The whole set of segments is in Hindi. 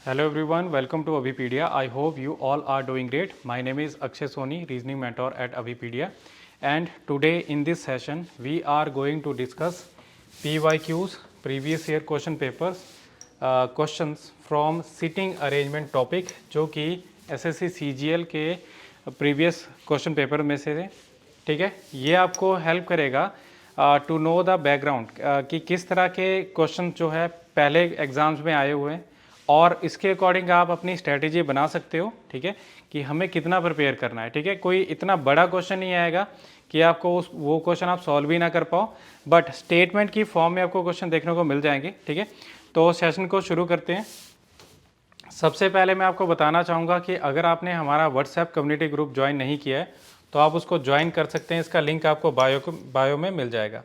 Hello everyone, welcome to Avipedia. I hope you all are doing great. My name is Akshay Soni, Reasoning Mentor at Avipedia. And today in this session, we are going to discuss PYQs, previous year question papers, questions from sitting arrangement topic, जो कि SSC CGL के previous question paper में से थे. ठीक है, ये आपको हेल्प करेगा टू नो द बैकग्राउंड कि किस तरह के क्वेश्चन जो है पहले एग्जाम्स में आए हुए हैं और इसके अकॉर्डिंग आप अपनी स्ट्रेटेजी बना सकते हो. ठीक है, कि हमें कितना प्रिपेयर करना है. ठीक है, कोई इतना बड़ा क्वेश्चन नहीं आएगा कि आपको वो क्वेश्चन आप सॉल्व ही ना कर पाओ, बट स्टेटमेंट की फॉर्म में आपको क्वेश्चन देखने को मिल जाएंगे. ठीक है, तो सेशन को शुरू करते हैं. सबसे पहले मैं आपको बताना चाहूँगा कि अगर आपने हमारा व्हाट्सएप कम्युनिटी ग्रुप ज्वाइन नहीं किया है तो आप उसको ज्वाइन कर सकते हैं. इसका लिंक आपको बायो में मिल जाएगा.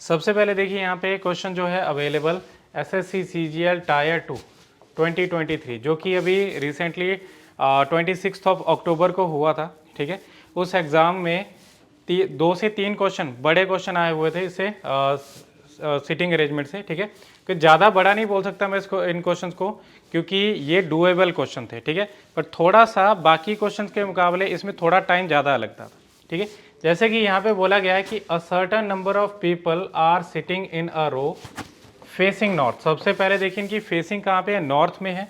सबसे पहले देखिए यहाँ पे क्वेश्चन जो है अवेलेबल SSC CGL टायर 2 2023 जो कि अभी रिसेंटली 26 अक्टूबर को हुआ था. ठीक है, उस एग्ज़ाम में 2 से 3 क्वेश्चन बड़े क्वेश्चन आए हुए थे इससे सिटिंग अरेंजमेंट से. ठीक है, कि ज़्यादा बड़ा नहीं बोल सकता मैं इसको इन क्वेश्चंस को, क्योंकि ये डूएबल क्वेश्चन थे. ठीक है, पर थोड़ा सा बाकी क्वेश्चंस के मुकाबले इसमें थोड़ा टाइम ज़्यादा लगता था. ठीक है, जैसे कि यहाँ पे बोला गया है कि a certain number of people are sitting in a row facing north. सबसे पहले देखिए इनकी फेसिंग कहाँ पे है, नॉर्थ में है.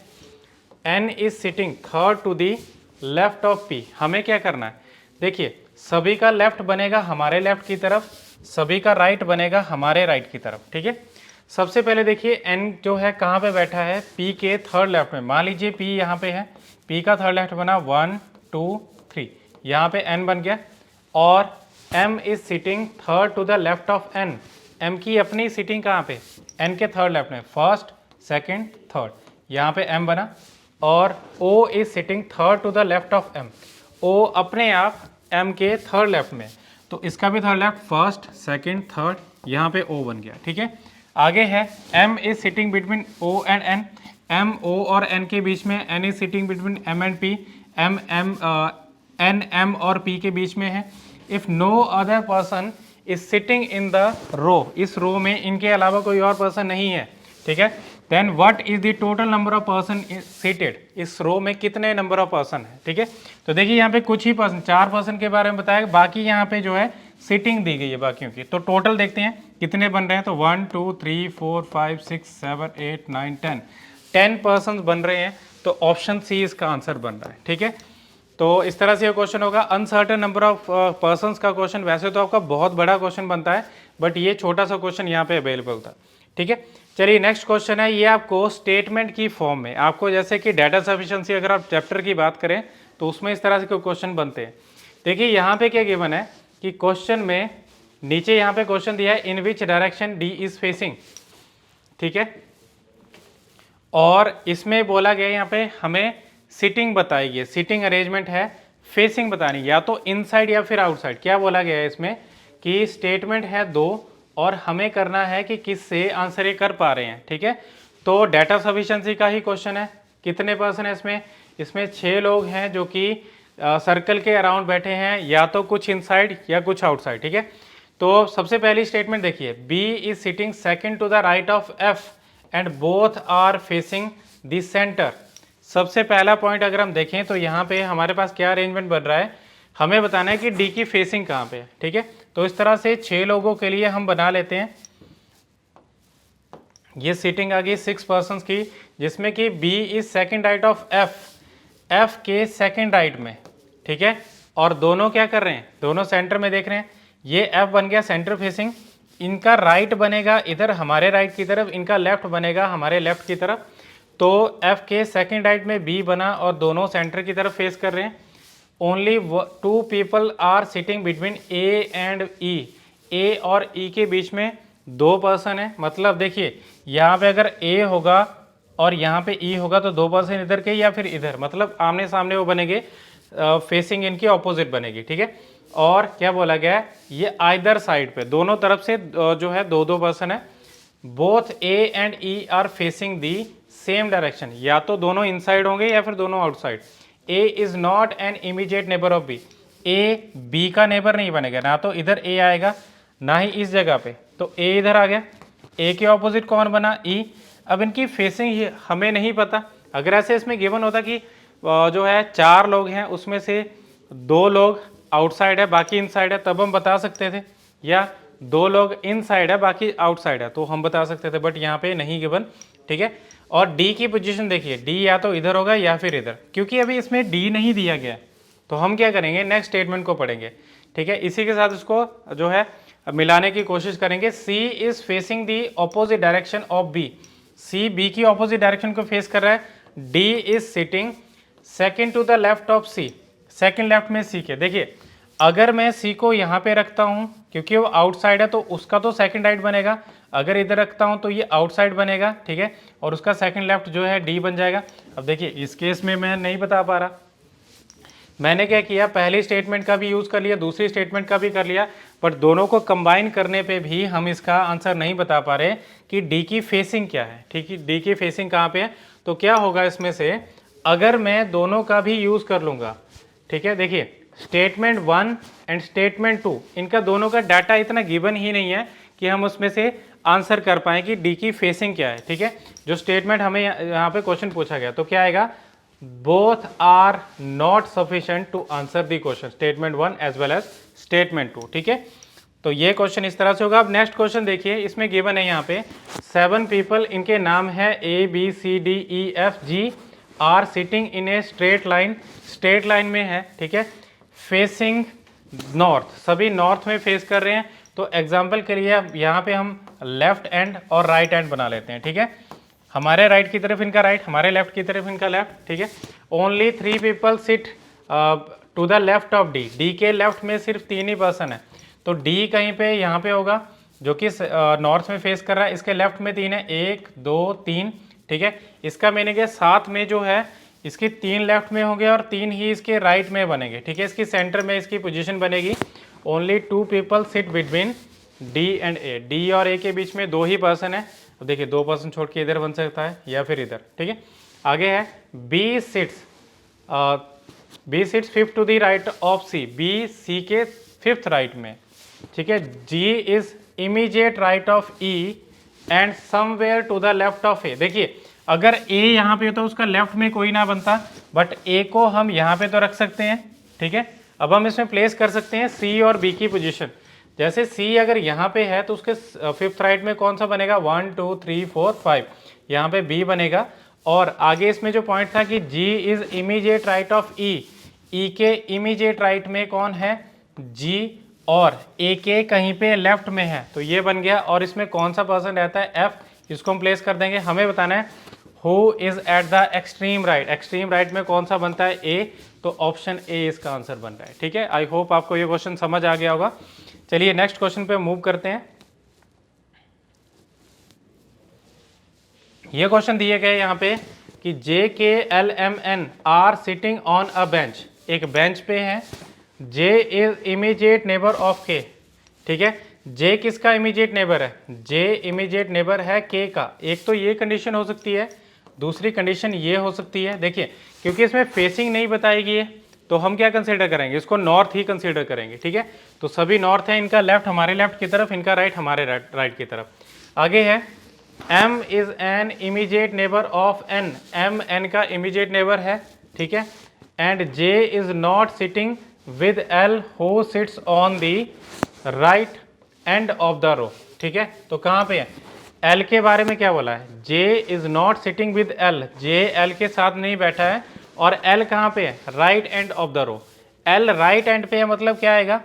N is sitting third to the left of P. हमें क्या करना है, देखिए सभी का लेफ्ट बनेगा हमारे लेफ्ट की तरफ, सभी का राइट बनेगा हमारे राइट की तरफ. ठीक है, सबसे पहले देखिए N जो है कहाँ पे बैठा है, P के थर्ड लेफ्ट में. मान लीजिए P यहाँ पे है, P का थर्ड लेफ्ट बना 1 2 3, यहाँ पे N बन गया. और M is sitting third to the left of N. M की अपनी सिटिंग कहाँ पे, N के थर्ड लेफ्ट में, फर्स्ट सेकेंड थर्ड, यहाँ पे M बना. और O is sitting third to the left of M. O अपने आप M के थर्ड लेफ्ट में, तो इसका भी third left, first second third, यहाँ पे O बन गया. ठीक है, आगे है M is sitting between O and N. M O और N के बीच में, N is sitting between M and P. N M और P के बीच में है. If no other person is sitting in the row, इस रो में इनके अलावा कोई और पर्सन नहीं है. ठीक है, then what is the total number of person seated. इस रो में कितने नंबर ऑफ पर्सन है. ठीक है, तो देखिए यहाँ पे कुछ ही पर्सन, 4 पर्सन के बारे में बताया, बाकी यहाँ पे जो है सीटिंग दी गई है बाकियों की. तो टोटल देखते हैं कितने बन रहे हैं, तो 1 2 3 4 5 6 7 8 9 10 पर्सन बन रहे हैं. तो ऑप्शन सी इसका आंसर बन रहा है. ठीक है, तो इस तरह से ये क्वेश्चन होगा. अनसर्टेन नंबर ऑफ पर्सन्स का क्वेश्चन वैसे तो आपका बहुत बड़ा क्वेश्चन बनता है, बट ये छोटा सा क्वेश्चन यहाँ पे अवेलेबल था. ठीक है, चलिए नेक्स्ट क्वेश्चन है. ये आपको स्टेटमेंट की फॉर्म में, आपको जैसे कि डाटा सफिशिएंसी अगर आप चैप्टर की बात करें तो उसमें इस तरह से कोई क्वेश्चन बनते हैं. देखिए यहाँ पे क्या गिवन है कि क्वेश्चन में नीचे यहाँ पे क्वेश्चन दिया है in which direction D is facing. ठीक है, और इसमें बोला गया यहाँ पे हमें सिटिंग बताई गई, सिटिंग अरेंजमेंट है, फेसिंग बतानी, या तो इनसाइड या फिर आउटसाइड. क्या बोला गया है इसमें कि स्टेटमेंट है 2 और हमें करना है कि किससे आंसर ये कर पा रहे हैं. ठीक है, तो डाटा सफिशिएंसी का ही क्वेश्चन है. कितने पर्सन है इसमें, इसमें 6 लोग हैं जो कि सर्कल के अराउंड बैठे हैं, या तो कुछ इनसाइड या कुछ आउटसाइड. ठीक है, तो सबसे पहली स्टेटमेंट देखिए, B is sitting second to the right of F and both are facing the centre. सबसे पहला पॉइंट अगर हम देखें तो यहाँ पे हमारे पास क्या अरेंजमेंट बन रहा है, हमें बताना है कि D की फेसिंग कहाँ पे है. ठीक है, तो इस तरह से 6 लोगों के लिए हम बना लेते हैं. ये सीटिंग आ गई 6 पर्सन्स की, जिसमें कि B is second right of F के सेकेंड राइट में. ठीक है, और दोनों क्या कर रहे हैं, दोनों सेंटर में देख रहे हैं. ये F बन गया सेंटर फेसिंग, इनका राइट बनेगा इधर हमारे राइट की तरफ, इनका लेफ्ट बनेगा हमारे लेफ्ट की तरफ. तो F के सेकेंड राइट में B बना और दोनों सेंटर की तरफ फेस कर रहे हैं. Only 2 people are sitting between A and E. A और E के बीच में 2 पर्सन है. मतलब देखिए यहाँ पे अगर A होगा और यहाँ पे E होगा तो 2 पर्सन इधर के या फिर इधर, मतलब आमने सामने वो बनेंगे, फेसिंग इनकी ऑपोजिट बनेगी. ठीक है, और क्या बोला गया है, ये आइदर साइड पे दोनों तरफ से जो है 2 पर्सन है. Both A and E are facing the same direction, या तो दोनों इनसाइड होंगे या फिर दोनों outside. A is not an immediate neighbour of B. A B का नेबर नहीं बनेगा, ना तो इधर A आएगा ना ही इस जगह पे, तो A इधर आ गया. A के ऑपोजिट कौन बना, E. अब इनकी फेसिंग हमें नहीं पता, अगर ऐसे इसमें गिवन होता कि जो है 4 लोग हैं उसमें से 2 लोग आउटसाइड है बाकी इनसाइड है, तब हम बता सकते थे, या 2 लोग इनसाइड है बाकी आउटसाइड है तो हम बता सकते थे, बट यहाँ पे नहीं गिवन। ठीक है, और डी की पोजीशन देखिए, डी या तो इधर होगा या फिर इधर, क्योंकि अभी इसमें डी नहीं दिया गया तो हम क्या करेंगे, नेक्स्ट स्टेटमेंट को पढ़ेंगे। ठीक है, इसी के साथ इसको जो है मिलाने की कोशिश करेंगे। C is facing the opposite direction of B, C B की ऑपोजिट डायरेक्शन को फेस कर रहा है। D is sitting second to the left of C, second left में सी के। देखिए अगर मैं सी को यहाँ पे रखता हूँ क्योंकि वो आउटसाइड है तो उसका तो सेकंड राइट बनेगा, अगर इधर रखता हूँ तो ये आउटसाइड बनेगा। ठीक है, और उसका सेकंड लेफ्ट जो है डी बन जाएगा। अब देखिए इस केस में मैं नहीं बता पा रहा, मैंने क्या किया, पहली स्टेटमेंट का भी यूज़ कर लिया, दूसरी स्टेटमेंट का भी कर लिया, बट दोनों को कंबाइन करने पे भी हम इसका आंसर नहीं बता पा रहे कि डी की फेसिंग क्या है। ठीक है, डी की फेसिंग कहाँ पे है, तो क्या होगा इसमें से, अगर मैं दोनों का भी यूज़ कर लूँगा। ठीक है, देखिए स्टेटमेंट 1 एंड स्टेटमेंट 2 इनका दोनों का डाटा इतना गिवन ही नहीं है कि हम उसमें से आंसर कर पाएँ कि डी की फेसिंग क्या है। ठीक है, जो स्टेटमेंट हमें यहाँ पे क्वेश्चन पूछा गया तो क्या आएगा, both are not sufficient to answer the question, statement 1 as well as statement 2। ठीक है, तो ये क्वेश्चन इस तरह से होगा। अब नेक्स्ट क्वेश्चन देखिए, इसमें गिवन है यहाँ पे 7 पीपल, इनके नाम है A B C D E F G, are sitting in a straight line, straight line में है। ठीक है, फेसिंग नॉर्थ, सभी नॉर्थ में फेस कर रहे हैं। तो एग्जाम्पल के लिए यहाँ पे हम लेफ्ट एंड और राइट एंड बना लेते हैं। ठीक है, हमारे राइट की तरफ इनका राइट, हमारे लेफ्ट की तरफ इनका लेफ्ट। ठीक है, only 3 people sit to the left of D, D के लेफ्ट में सिर्फ 3 ही पर्सन है, तो डी कहीं पे यहाँ पे होगा जो कि नॉर्थ में फेस कर रहा है, इसके लेफ्ट में 3 है, 1 2 3। ठीक है, इसका मैंने क्या, साथ में जो है इसकी 3 लेफ्ट में होंगे और 3 ही इसके राइट में बनेंगे। ठीक है, इसकी सेंटर में इसकी पोजीशन बनेगी। Only 2 people sit between D and A, D और ए के बीच में 2 ही पर्सन है। तो देखिए 2 पर्सन छोड़ के इधर बन सकता है या फिर इधर। ठीक है, आगे है B sits fifth to the right of C, B C के 5th राइट में। ठीक है, G is immediate right of E and somewhere to the left of A. देखिए अगर ए यहाँ पे तो उसका लेफ्ट में कोई ना बनता, बट ए को हम यहाँ पे तो रख सकते हैं। ठीक है, अब हम इसमें प्लेस कर सकते हैं सी और बी की पोजीशन। जैसे सी अगर यहाँ पे है तो उसके 5th राइट में कौन सा बनेगा, 1 2 3 4 5, यहाँ पे बी बनेगा। और आगे इसमें जो पॉइंट था कि जी इज इमीडिएट राइट ऑफ ई, ई के इमीडिएट राइट में कौन है, जी, और ए के कहीं पे लेफ्ट में है, तो ये बन गया। और इसमें कौन सा पर्सन रहता है, एफ, इसको हम प्लेस कर देंगे। हमें बताना है who is at the extreme right, extreme right में कौन सा बनता है, ए, तो ऑप्शन ए इसका आंसर बन रहा है। ठीक है, आई होप आपको ये क्वेश्चन समझ आ गया होगा। चलिए नेक्स्ट क्वेश्चन पे मूव करते हैं। ये क्वेश्चन दिए गए यहाँ पे कि J K L M N are sitting on a bench, एक बेंच पे है, J is immediate neighbour of K. ठीक है, जे किसका इमीडिएट नेबर है, जे इमीडिएट नेबर है के का। एक तो ये कंडीशन हो सकती है, दूसरी कंडीशन ये हो सकती है। देखिए क्योंकि इसमें फेसिंग नहीं बताई गई है तो हम क्या कंसीडर करेंगे, इसको नॉर्थ ही कंसीडर करेंगे। ठीक है, तो सभी नॉर्थ है, इनका लेफ्ट हमारे लेफ्ट की तरफ, इनका राइट हमारे राइट की तरफ। आगे है M is an immediate neighbour of N, M N का इमीडिएट नेबर है। ठीक है, and J is not sitting with L who sits on the right end of the row. ठीक है, तो कहाँ पे है, L के बारे में क्या बोला है, J is not sitting with L, J L के साथ नहीं बैठा है, और L कहाँ पे है, right end of the row. L right end पे है, मतलब क्या आएगा,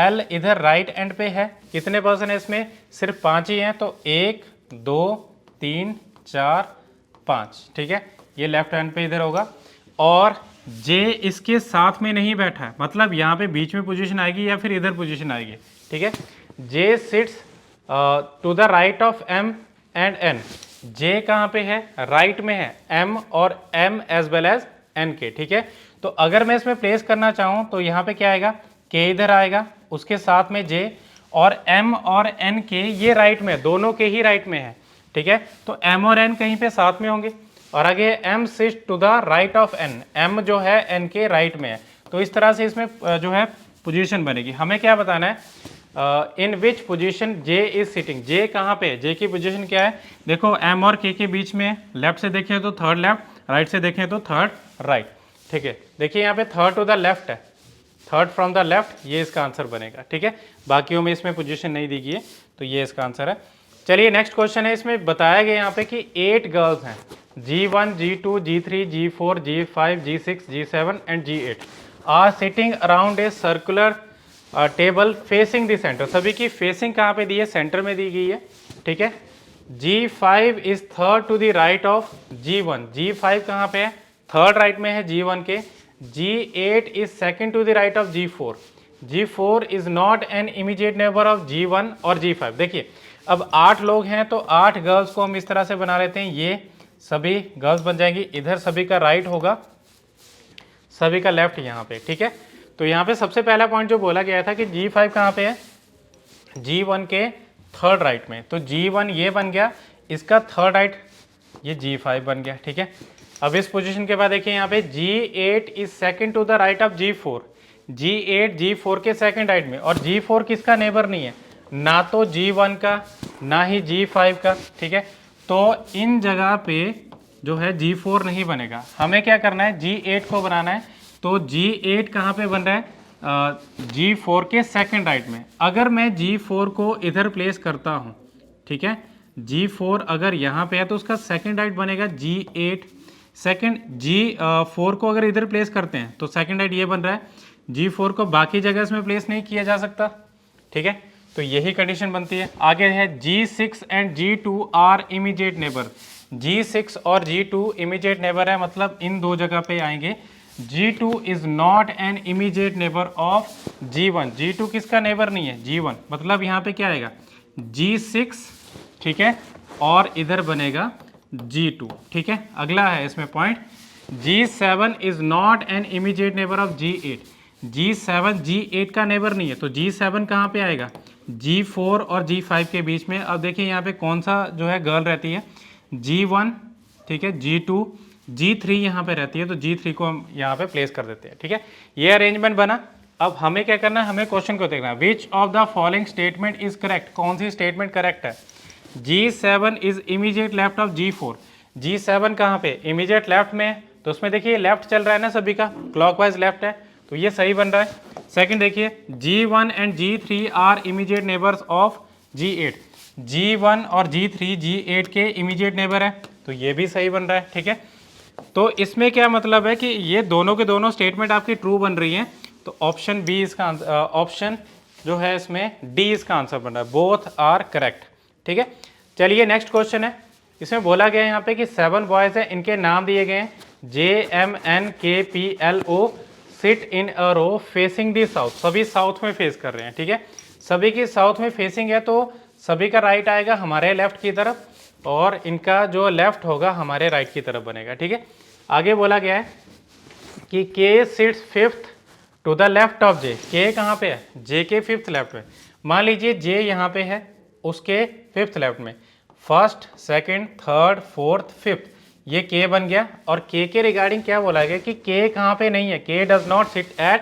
L इधर राइट एंड पे है। कितने पर्सन है इसमें, सिर्फ 5 ही हैं, तो 1 2 3 4 5। ठीक है, ये लेफ्ट हैंड पे इधर होगा, और J इसके साथ में नहीं बैठा है, मतलब यहाँ पे बीच में पोजीशन आएगी या फिर इधर पोजीशन आएगी। ठीक है, J sits to the right of M and N, J कहाँ पे है, राइट में है, M और M as well as N के। ठीक है, तो अगर मैं इसमें प्लेस करना चाहूँ तो यहाँ पे क्या आएगा, K इधर आएगा, उसके साथ में J, और M और N के ये राइट में, दोनों के ही राइट में है। ठीक है, तो M और N कहीं पे साथ में होंगे, और आगे M sits to the right of N, M जो है N के राइट में है। तो इस तरह से इसमें जो है पोजीशन बनेगी। हमें क्या बताना है, in which position J is sitting, J कहाँ पे है, J की पोजीशन क्या है, देखो M और K के बीच में, लेफ्ट से देखिए तो 3rd लेफ्ट, राइट से देखें तो थर्ड राइट, ठीक है। देखिए यहाँ पे थर्ड टू द लेफ्ट है, थर्ड फ्रॉम द लेफ्ट, ये इसका आंसर बनेगा, ठीक है। बाकियों में इसमें पोजीशन नहीं दी गई है, तो ये इसका आंसर है। चलिए नेक्स्ट क्वेश्चन है, इसमें बताया गया यहाँ पे कि 8 गर्ल्स हैं, G1, G2, G3, G4, G5, G6, G7 and G8 are sitting around a circular table facing the centre. सभी की फेसिंग कहाँ पे दी है? सेंटर में दी गई है, ठीक है। G5 is third to the right of G1, G5 कहाँ पे है? थर्ड राइट में है G1 के। G8 is second to the right of G4, G4 is not an immediate neighbour of G1 और G5। देखिए अब 8 लोग हैं तो 8 गर्ल्स को हम इस तरह से बना लेते हैं, ये सभी गर्ल्स बन जाएंगी, इधर सभी का राइट होगा, सभी का लेफ्ट यहाँ पे, ठीक है। तो यहाँ पे सबसे पहला पॉइंट जो बोला गया था कि G5 कहाँ पे है? G1 के थर्ड राइट में, तो G1 ये बन गया, इसका थर्ड राइट ये G5 बन गया, ठीक है। अब इस पोजीशन के बाद देखिए यहाँ पे G8 is second to the right of G4, G8 G4 के सेकंड राइट में, और G4 किसका नेबर नहीं है? ना तो G1 का ना ही G5 का, ठीक है। तो इन जगह पे जो है G4 नहीं बनेगा, हमें क्या करना है? G8 को बनाना है। तो G8 कहाँ पे बन रहा है? G4 के सेकंड राइट में। अगर मैं G4 को इधर प्लेस करता हूँ, ठीक है, G4 अगर यहाँ पे है तो उसका सेकंड राइट बनेगा G8, सेकंड G4 को अगर इधर प्लेस करते हैं तो सेकंड राइट ये बन रहा है, G4 को बाकी जगह इसमें प्लेस नहीं किया जा सकता, ठीक है। तो यही कंडीशन बनती है। आगे है G6 and G2 are immediate neighbour, G6 और G2 इमीडिएट नेबर है, मतलब इन दो जगह पे आएंगे। G2 is not an immediate neighbour of G1, G2 किसका नेबर नहीं है? G1, मतलब यहाँ पे क्या आएगा? G6, ठीक है, और इधर बनेगा G2, ठीक है। अगला है इसमें point, G7 is not an immediate neighbour of G8, G7 G8 का नेबर नहीं है, तो G7 कहाँ पे आएगा? G4 और G5 के बीच में। अब देखिए यहाँ पे कौन सा जो है गर्ल रहती है? G1, ठीक है, G2, G3 यहाँ पे रहती है, तो G3 को हम यहाँ पे प्लेस कर देते हैं, ठीक है। ये अरेंजमेंट बना। अब हमें क्या करना है? हमें क्वेश्चन को देखना है, which of the following statement is correct? कौन सी स्टेटमेंट करेक्ट है? G7 is immediate left of G4, G7 कहाँ पे? इमीडिएट लेफ्ट में है, तो उसमें देखिए लेफ्ट चल रहा है ना, सभी का क्लॉकवाइज लेफ्ट है, तो ये सही बन रहा है। सेकंड देखिए, G1 and G3 are immediate neighbours of G8, G1 और G3 G8 के इमीडिएट नेबर है, तो ये भी सही बन रहा है, ठीक है। तो इसमें क्या मतलब है कि ये दोनों के दोनों स्टेटमेंट आपकी ट्रू बन रही हैं, तो ऑप्शन बी इसका ऑप्शन जो है इसमें डी इसका आंसर बन रहा है, बोथ आर करेक्ट, ठीक है। चलिए नेक्स्ट क्वेश्चन है, इसमें बोला गया है यहाँ पे कि 7 बॉयज़ हैं, इनके नाम दिए गए हैं JMNKPLO, sit in a row facing the south, सभी साउथ में फेस कर रहे हैं, ठीक है। सभी की साउथ में फेसिंग है, तो सभी का राइट आएगा हमारे लेफ्ट की तरफ, और इनका जो लेफ्ट होगा हमारे राइट की तरफ बनेगा, ठीक है। आगे बोला गया है कि K sits fifth to the left of J, K कहाँ पे है? J के फिफ्थ लेफ्ट में। मान लीजिए J यहाँ पे है, उसके फिफ्थ लेफ्ट में, first second third fourth fifth, ये K बन गया। और K के रिगार्डिंग क्या बोला गया कि K कहाँ पे नहीं है? K does not sit at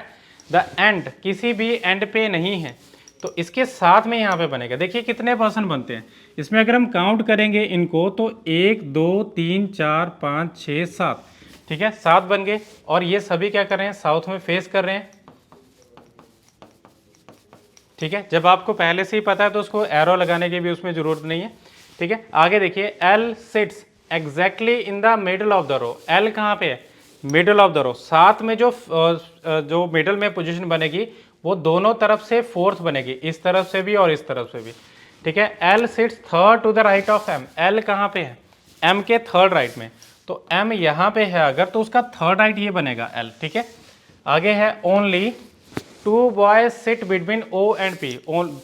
the end, किसी भी एंड पे नहीं है, तो इसके साथ में यहाँ पे बनेगा। देखिए कितने पर्सन बनते हैं इसमें, अगर हम काउंट करेंगे इनको तो 1 2 3 4 5 6 7, ठीक है, 7 बन गए। और ये सभी क्या कर रहे हैं? साउथ में फेस कर रहे हैं, ठीक है। जब आपको पहले से ही पता है तो उसको एरो लगाने की भी उसमें जरूरत नहीं है, ठीक है। आगे देखिए, L sits exactly in the middle of the row, L कहाँ पे है? Middle of the row. साथ में जो मिडल में पोजीशन बनेगी वो दोनों तरफ से फोर्थ बनेगी, इस तरफ से भी और इस तरफ से भी, ठीक है। L sits third to the right of M, L कहाँ पे है? M के थर्ड राइट में, तो M यहाँ पे है अगर, तो उसका थर्ड राइट ये बनेगा L, ठीक है। आगे है only 2 boys sit between O and P,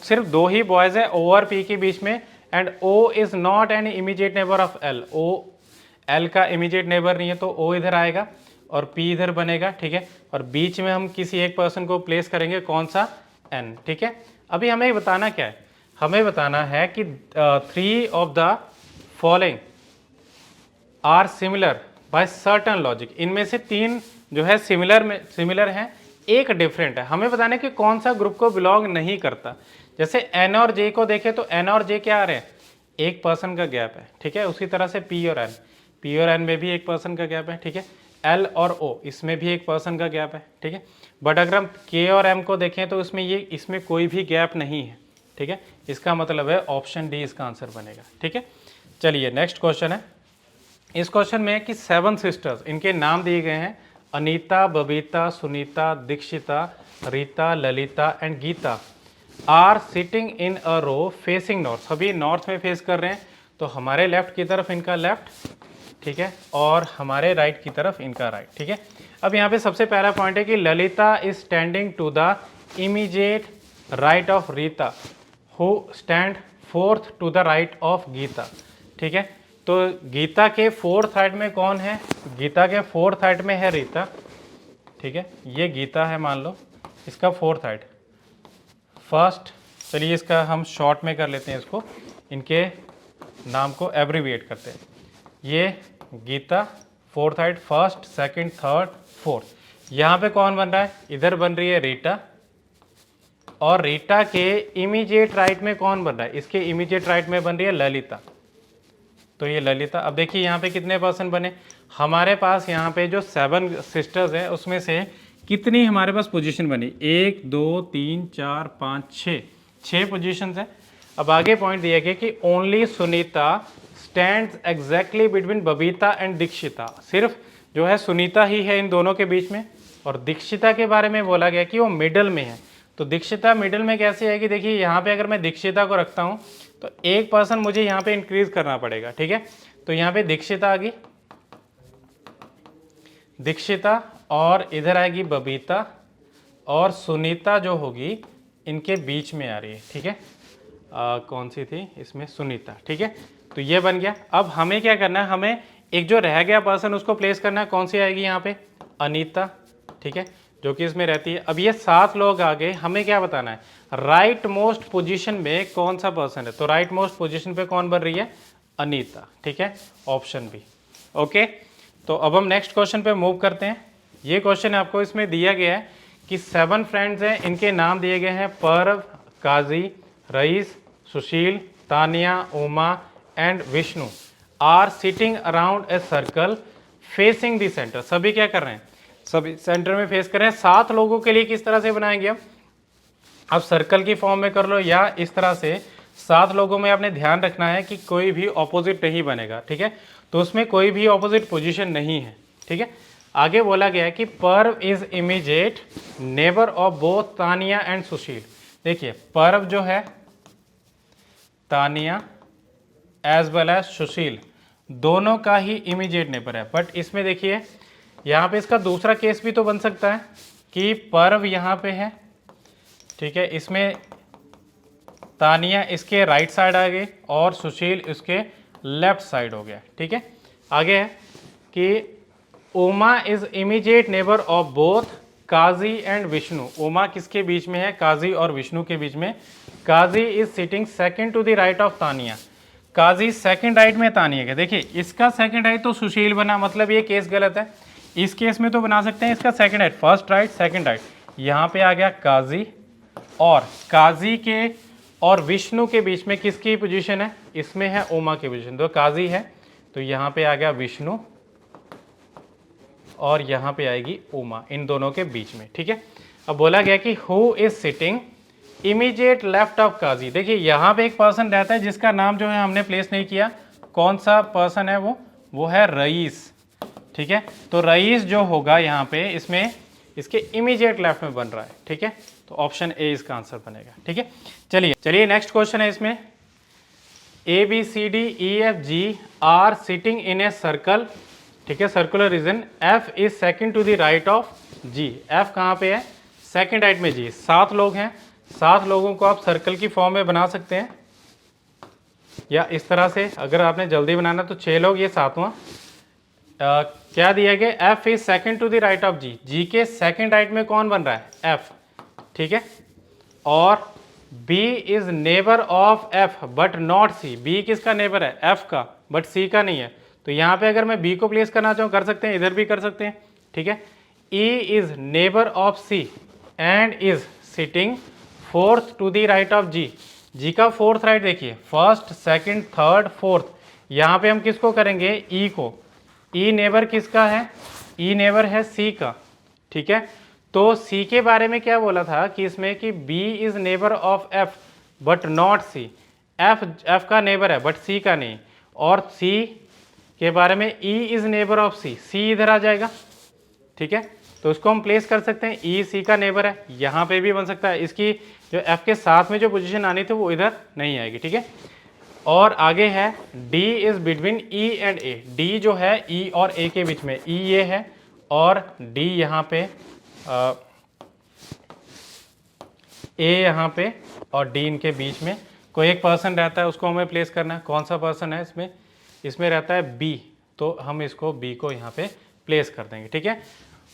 सिर्फ 2 ही बॉयज है O और P के बीच में, and O is not an immediate neighbour of L, O L का इमीडिएट नेबर नहीं है, तो O इधर आएगा और P इधर बनेगा, ठीक है। और बीच में हम किसी एक पर्सन को प्लेस करेंगे, कौन सा? N, ठीक है। अभी हमें बताना क्या है? हमें बताना है कि 3 of the following are similar by certain logic, इनमें से 3 जो है सिमिलर हैं, एक डिफरेंट है। हमें बताना है कि कौन सा ग्रुप को बिलोंग नहीं करता। जैसे N और J को देखें तो N और J क्या आ रहे हैं? एक पर्सन का गैप है, ठीक है। उसी तरह से P और N, P और N में भी एक पर्सन का गैप है, ठीक है। L और O इसमें भी एक पर्सन का गैप है, ठीक है। बट अगर हम K और M को देखें तो इसमें कोई भी गैप नहीं है, ठीक है। इसका मतलब है ऑप्शन डी इसका आंसर बनेगा, ठीक है। चलिए नेक्स्ट क्वेश्चन है। इस क्वेश्चन में कि 7 सिस्टर्स, इनके नाम दिए गए हैं Anita, Babita, Sunita, Dikshita, Rita, Lalita and Geeta, are sitting in a row facing north. सभी नॉर्थ में फेस कर रहे हैं, तो हमारे लेफ्ट की तरफ इनका लेफ्ट, ठीक है, और हमारे राइट की तरफ इनका राइट, ठीक है। अब यहाँ पे सबसे पहला पॉइंट है कि Lalita is standing to the immediate right of Rita, who stand fourth to the right of Geeta, ठीक है। तो गीता के फोर्थ साइड में कौन है? गीता के फोर्थ साइड में है रीता, ठीक है। ये गीता है मान लो, इसका फोर्थ साइड फर्स्ट। चलिए इसका हम शॉर्ट में कर लेते हैं, इसको इनके नाम को एब्रीविएट करते हैं। ये Geeta fourth side, first, second, third, fourth. यहाँ पे कौन बन रहा है? इधर बन रही है रीटा, और रीटा के इमीडिएट राइट में कौन बन रहा है? इसके इमीडिएट राइट में बन रही है ललिता, तो ये ललिता। अब देखिए यहाँ पे कितने पर्सन बने हमारे पास, यहाँ पे जो 7 सिस्टर्स हैं उसमें से कितनी हमारे पास पोजीशन बनी? 1 2 3 4 5 6 पोजीशंस हैं। अब आगे पॉइंट दिया गया कि only Sunita stands exactly between Babita and Dikshita. सिर्फ जो है सुनीता ही है इन दोनों के बीच में, और दीक्षिता के बारे में बोला गया कि वो मिडल में है। तो दीक्षिता मिडल में कैसे आएगी? देखिए यहाँ पे अगर मैं दीक्षिता को रखता हूँ तो एक पर्सन मुझे यहाँ पे इंक्रीज करना पड़ेगा, ठीक है। तो यहाँ पे दीक्षिता आ गई, दीक्षिता, और इधर आएगी बबीता, और सुनीता जो होगी इनके बीच में आ रही है, ठीक है। कौन सी थी इसमें? सुनीता, ठीक है। तो ये बन गया। अब हमें क्या करना है? हमें एक जो रह गया पर्सन उसको प्लेस करना है। कौन सी आएगी यहाँ पे? अनीता, ठीक है, जो कि इसमें रहती है। अब ये 7 लोग आ गए, हमें क्या बताना है? राइट मोस्ट पोजीशन में कौन सा पर्सन है? तो राइट मोस्ट पोजीशन पे कौन बन रही है? अनीता, ठीक है, ऑप्शन बी। ओके, तो अब हम नेक्स्ट क्वेश्चन पे मूव करते हैं। ये क्वेश्चन आपको इसमें दिया गया है कि 7 फ्रेंड्स हैं, इनके नाम दिए गए हैं Parv, Kazi, Rais, Sushil, Tania, Uma and Vishnu, are sitting around a circle facing the centre. सभी क्या कर रहे हैं? सभी सेंटर में फेस कर रहे हैं। 7 लोगों के लिए किस तरह से बनाएंगे हम? अब सर्कल की फॉर्म में कर लो या इस तरह से। 7 लोगों में आपने ध्यान रखना है कि कोई भी ऑपोजिट नहीं बनेगा, ठीक है। तो उसमें कोई भी ऑपोजिट पोजीशन नहीं है, ठीक है। आगे बोला गया है कि Parv is immediate neighbour of both Tania and Sushil. देखिए पर्व जो है, Tania as well as Sushil, दोनों का ही इमीडिएट नेबर है। बट इसमें देखिए यहाँ पे इसका दूसरा केस भी तो बन सकता है कि पर्व यहाँ पे है, ठीक है, इसमें तानिया इसके राइट साइड आ गई और सुशील इसके लेफ्ट साइड हो गया, ठीक है। आगे है कि Uma is immediate neighbour of both Kazi and Vishnu. Uma किसके बीच में है? काजी और विष्णु के बीच में। Kazi is sitting second to the right of Tania. Kazi second right में तानिया के। देखिए इसका सेकंड राइट तो सुशील बना, मतलब ये केस गलत है। इस केस में तो बना सकते हैं इसका second right, first right second right. यहाँ पे आ गया काजी, और काजी के और विष्णु के बीच में किसकी पोजीशन है? इसमें है उमा की पोजीशन। तो काजी है तो यहाँ पे आ गया विष्णु, और यहाँ पे आएगी उमा, इन दोनों के बीच में, ठीक है। अब बोला गया कि who is sitting immediate left of Kazi. देखिए यहाँ पे एक पर्सन रहता है जिसका नाम जो है हमने प्लेस नहीं किया। कौन सा पर्सन है वो है रईस, ठीक है। तो रईस जो होगा यहाँ पे इसमें इसके इमीडिएट लेफ्ट में बन रहा है, ठीक है। तो ऑप्शन ए इसका आंसर बनेगा, ठीक है। चलिए नेक्स्ट क्वेश्चन है इसमें। A B C D E F G are sitting in a circle, ठीक है, circular region. F is second to the right of G. एफ कहाँ पे है? सेकंड राइट में जी। 7 लोग हैं, 7 लोगों को आप सर्कल की फॉर्म में बना सकते हैं, या इस तरह से अगर आपने जल्दी बनाना तो 6 लोग, ये 7वां। क्या दिया गया? F is second to the right of G. G के सेकंड राइट में कौन बन रहा है? एफ, ठीक है। और B is neighbour of F but not C। B किसका नेबर है? F का, बट C का नहीं है। तो यहाँ पे अगर मैं B को प्लेस करना चाहूँ कर सकते हैं, इधर भी कर सकते हैं, ठीक है। E is neighbour of C and is sitting fourth to the right of G। G का फोर्थ राइट देखिए, फर्स्ट सेकंड थर्ड फोर्थ। यहाँ पे हम किसको करेंगे? E को। ई नेबर किसका है? ई नेबर है सी का, ठीक है। तो सी के बारे में क्या बोला था कि इसमें कि B is neighbour of F but not C, F का नेबर है बट सी का नहीं। और सी के बारे में E is neighbour of C इधर आ जाएगा, ठीक है। तो इसको हम प्लेस कर सकते हैं, ई सी का नेबर है, यहाँ पे भी बन सकता है। इसकी जो एफ के साथ में जो पोजीशन आनी थी वो इधर नहीं आएगी, ठीक है। और आगे है D is between E and A, D जो है ई और ए के बीच में, ई ये है और डी यहाँ पे ए यहाँ पे और डी इनके बीच में कोई एक पर्सन रहता है, उसको हमें प्लेस करना है। कौन सा पर्सन है इसमें? इसमें रहता है बी, तो हम इसको बी को यहाँ पे प्लेस कर देंगे, ठीक है।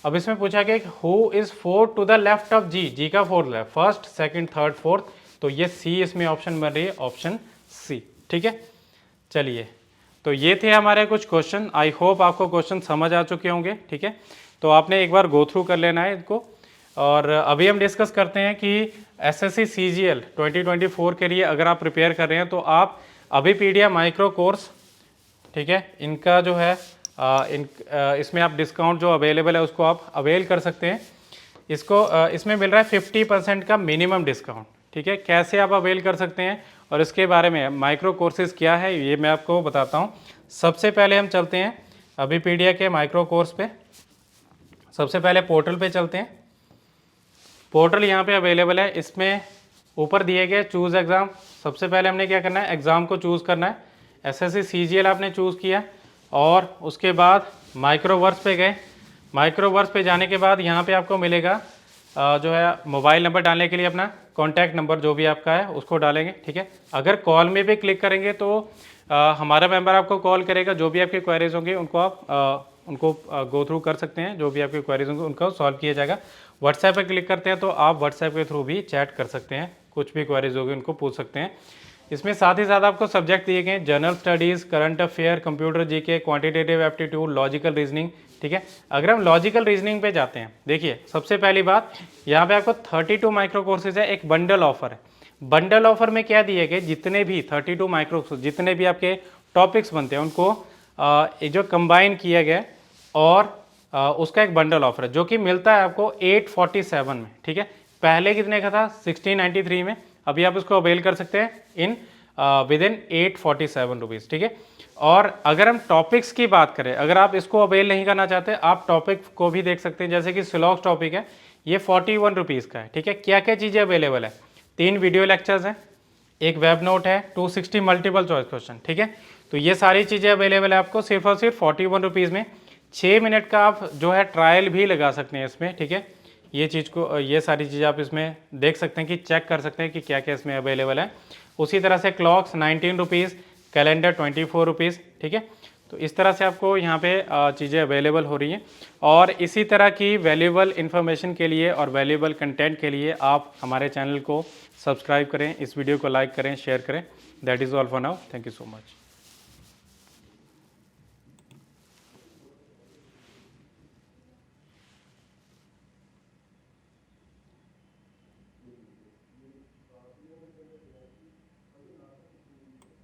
अब इसमें पूछा गया who is fourth to the left of G, G का fourth left, first second third fourth, तो ये सी इसमें ऑप्शन बन रही है, ऑप्शन सी, ठीक है। चलिए, तो ये थे हमारे कुछ क्वेश्चन। आई होप आपको क्वेश्चन समझ आ चुके होंगे, ठीक है। तो आपने एक बार गो थ्रू कर लेना है इनको। और अभी हम डिस्कस करते हैं कि एसएससी सीजीएल 2024 के लिए अगर आप प्रिपेयर कर रहे हैं तो आप अभिपीडिया माइक्रो कोर्स, ठीक है, इनका जो है इसमें आप डिस्काउंट जो अवेलेबल है उसको आप अवेल कर सकते हैं। इसको इसमें मिल रहा है 50% का मिनिमम डिस्काउंट, ठीक है। कैसे आप अवेल कर सकते हैं और इसके बारे में माइक्रो कोर्सेज क्या है ये मैं आपको बताता हूँ। सबसे पहले हम चलते हैं अभिपीडिया के माइक्रो कोर्स पे। सबसे पहले पोर्टल पे चलते हैं। पोर्टल यहाँ पे अवेलेबल है, इसमें ऊपर दिए गए चूज़ एग्ज़ाम। सबसे पहले हमने क्या करना है, एग्ज़ाम को चूज़ करना है। एसएससी सीजीएल आपने चूज़ किया और उसके बाद माइक्रोवर्स पे गए। माइक्रोवर्स पे जाने के बाद यहाँ पे आपको मिलेगा जो है मोबाइल नंबर डालने के लिए अपना कॉन्टैक्ट नंबर जो भी आपका है उसको डालेंगे, ठीक है। अगर कॉल में भी क्लिक करेंगे तो हमारा मेंबर आपको कॉल करेगा, जो भी आपकी क्वेरीज होंगी उनको आप उनको गो थ्रू कर सकते हैं, जो भी आपकी क्वेरीज होंगी उनको सॉल्व किया जाएगा। व्हाट्सएप पे क्लिक करते हैं तो आप व्हाट्सएप के थ्रू भी चैट कर सकते हैं, कुछ भी क्वेरीज होगी उनको पूछ सकते हैं। इसमें साथ ही साथ आपको सब्जेक्ट दिए गए general studies, current affair, computer GK, quantitative aptitude, logical reasoning, ठीक है। अगर हम लॉजिकल रीजनिंग पे जाते हैं, देखिए सबसे पहली बात यहाँ पे आपको 32 माइक्रो कोर्सेज है, एक बंडल ऑफर है। बंडल ऑफर में क्या दिए गए, जितने भी 32 माइक्रो जितने भी आपके टॉपिक्स बनते हैं उनको जो कंबाइन किया गया और उसका एक बंडल ऑफर है जो कि मिलता है आपको 847 में, ठीक है। पहले कितने का था, 1693 में। अभी आप इसको अवेल कर सकते हैं इन विद इन 847 रुपीज़, ठीक है। और अगर हम टॉपिक्स की बात करें, अगर आप इसको अवेल नहीं करना चाहते, आप टॉपिक को भी देख सकते हैं। जैसे कि सिलॉक्स टॉपिक है, ये 41 रुपीज़ का है, ठीक है। क्या क्या चीज़ें अवेलेबल है, 3 वीडियो लेक्चर्स हैं, एक वेब नोट है, 260 मल्टीपल चॉइस क्वेश्चन, ठीक है। तो ये सारी चीज़ें अवेलेबल है आपको सिर्फ और सिर्फ 41 रुपीज़ में। 6 मिनट का आप जो है ट्रायल भी लगा सकते हैं इसमें, ठीक है। ये चीज़ को, ये सारी चीज़ें आप इसमें देख सकते हैं कि चेक कर सकते हैं कि क्या क्या इसमें अवेलेबल है। उसी तरह से क्लॉक्स 19 रुपीज़, कैलेंडर 24 रुपीज़, ठीक है। तो इस तरह से आपको यहाँ पे चीज़ें अवेलेबल हो रही हैं। और इसी तरह की वैल्यूएबल इन्फॉर्मेशन के लिए और वैल्यूएबल कंटेंट के लिए आप हमारे चैनल को सब्सक्राइब करें, इस वीडियो को लाइक करें, शेयर करें। That is all for now, thank you so much.